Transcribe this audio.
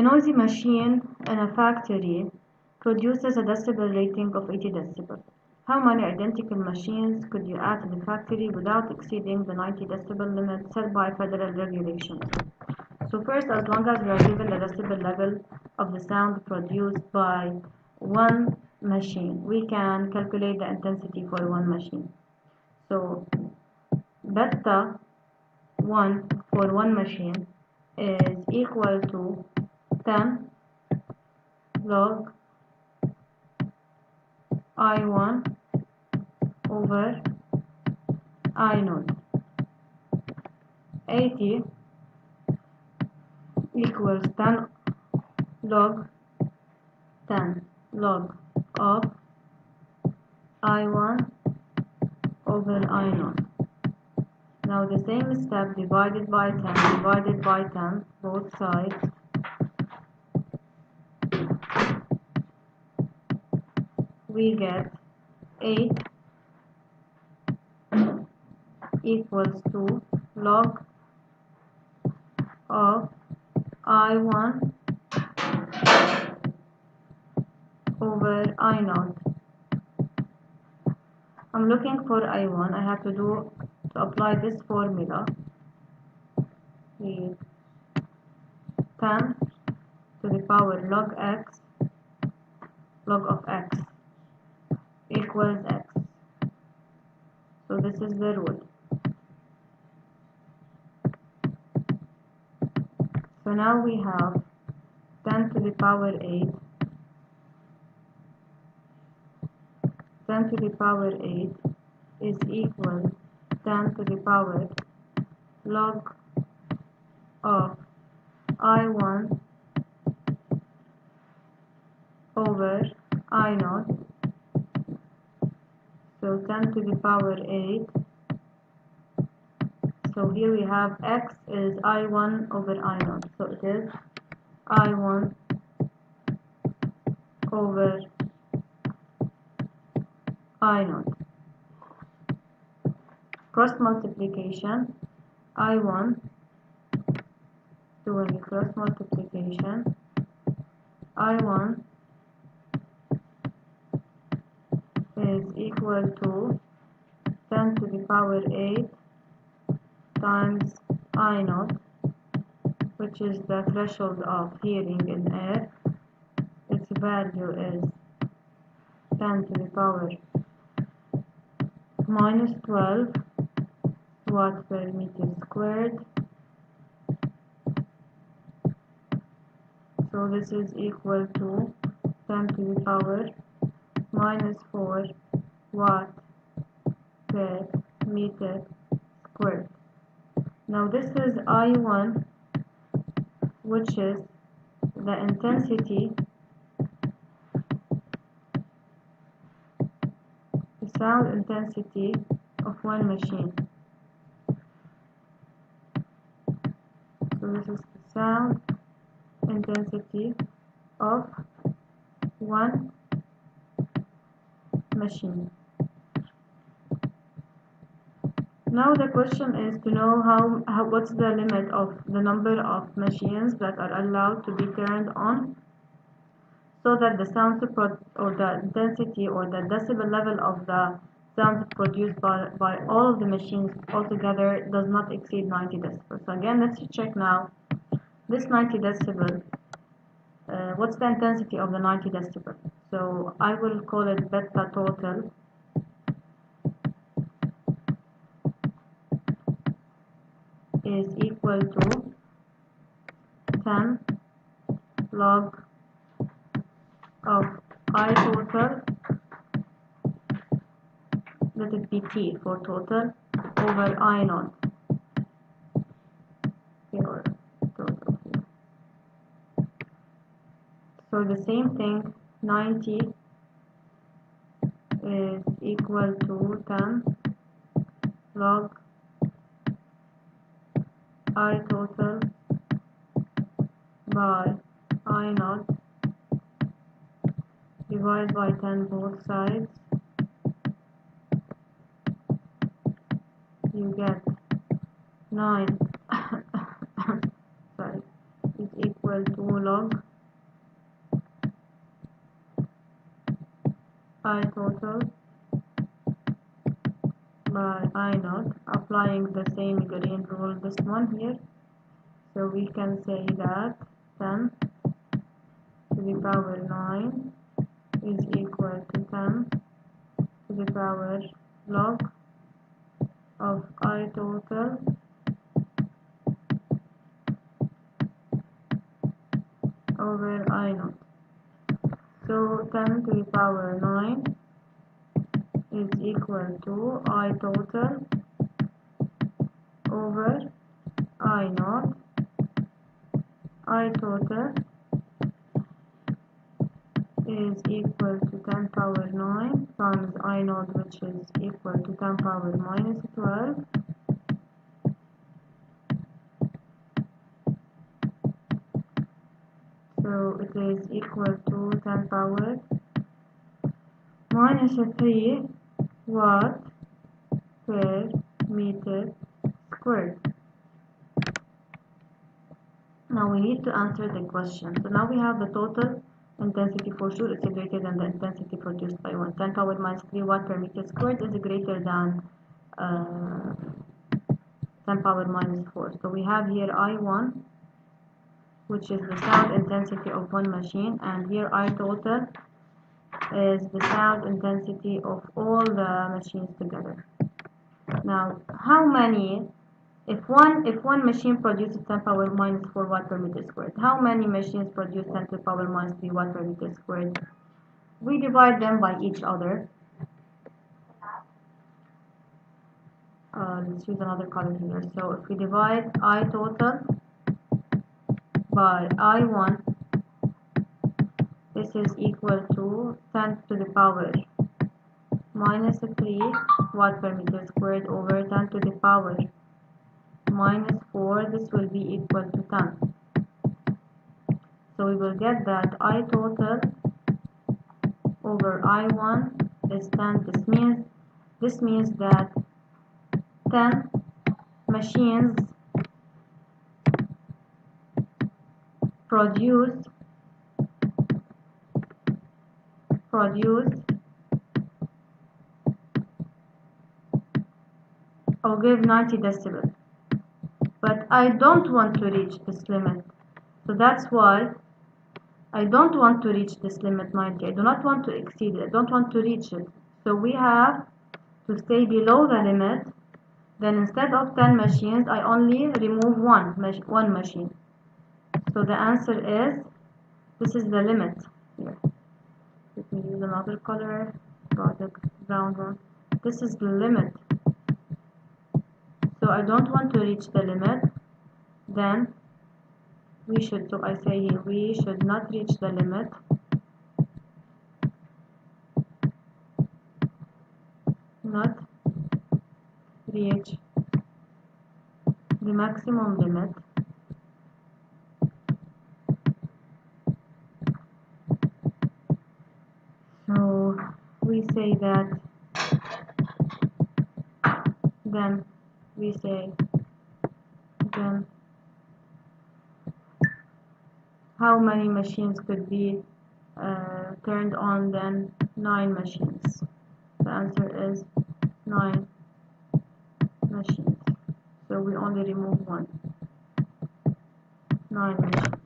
A noisy machine in a factory produces a decibel rating of 80 decibel. How many identical machines could you add to the factory without exceeding the 90 decibel limit set by federal regulations? So first, as long as we are given the decibel level of the sound produced by one machine, we can calculate the intensity for one machine. So beta 1 for one machine is equal to 10 log I1 over I0. 80 equals 10 log 10 log of I1 over I0. Now the same step, divided by 10, both sides. We get 8 equals to log of I1 over I0. I'm looking for I1. I have to apply this formula. 10 to the power log x log of x equals x. So this is the rule. So now we have 10 to the power 8. 10 to the power 8 is equal 10 to the power log of I1 over I0. So 10 to the power 8. So here we have x is I1 over I0. So it is I1 over I0. Cross multiplication. I1 doing cross multiplication. I1 is equal to 10 to the power 8 times I0, which is the threshold of hearing in air. Its value is 10 to the power minus 12 watts per meter squared. So this is equal to 10 to the power minus 4 watt per meter squared. Now this is I1, which is the intensity, the sound intensity of one machine. So this is the sound intensity of one machine. Now the question is to know what's the limit of the number of machines that are allowed to be turned on, so that the sound or the intensity or the decibel level of the sound produced by all of the machines altogether does not exceed 90 decibels. So again, let's check now this 90 decibel. What's the intensity of the 90 decibel? So I will call it beta total is equal to 10 log of I total, let it be T for total, over I0. Or total. So the same thing, 90 is equal to 10 log I total by I0 divided by 10 both sides. You get 9 sorry, is equal equal to log I total by I naught, applying the same green rule this one here. So we can say that 10 to the power 9 is equal to 10 to the power log of I total over I naught. So 10 to the power 9 is equal to I total over I naught. I total is equal to 10 power 9 times I naught, which is equal to 10 power minus 12. So it is equal to 10 power minus 3 watt per meter squared. Now we need to answer the question. So now we have the total intensity. For sure it's greater than the intensity produced by 1. 10 power minus 3 watt per meter squared is greater than 10 power minus 4. So we have here I1, which is the sound intensity of one machine, and here I total is the sound intensity of all the machines together. Now, how many, if one machine produces 10 power minus 4 watt per meter squared, how many machines produce 10 to the power minus 3 watt per meter squared? We divide them by each other. Let's use another color here. So if we divide I total by I1, this is equal to 10 to the power minus 3 watt per meter squared over 10 to the power minus 4. This will be equal to 10. So we will get that I total over I1 is 10. This means that 10 machines produced or give 90 decibels. But I don't want to reach this limit. So that's why I don't want to reach this limit 90. I do not want to exceed it. I don't want to reach it. So we have to stay below the limit. Then instead of 10 machines, I only remove one machine. So the answer is, this is the limit here. Let me use another color, the brown one. This is the limit. So I don't want to reach the limit. Then we should, so I say here, we should not reach the limit. Not reach the maximum limit. So we say that, then we say, then how many machines could be turned on? Then 9 machines. The answer is 9 machines. So we only remove one. 9 machines.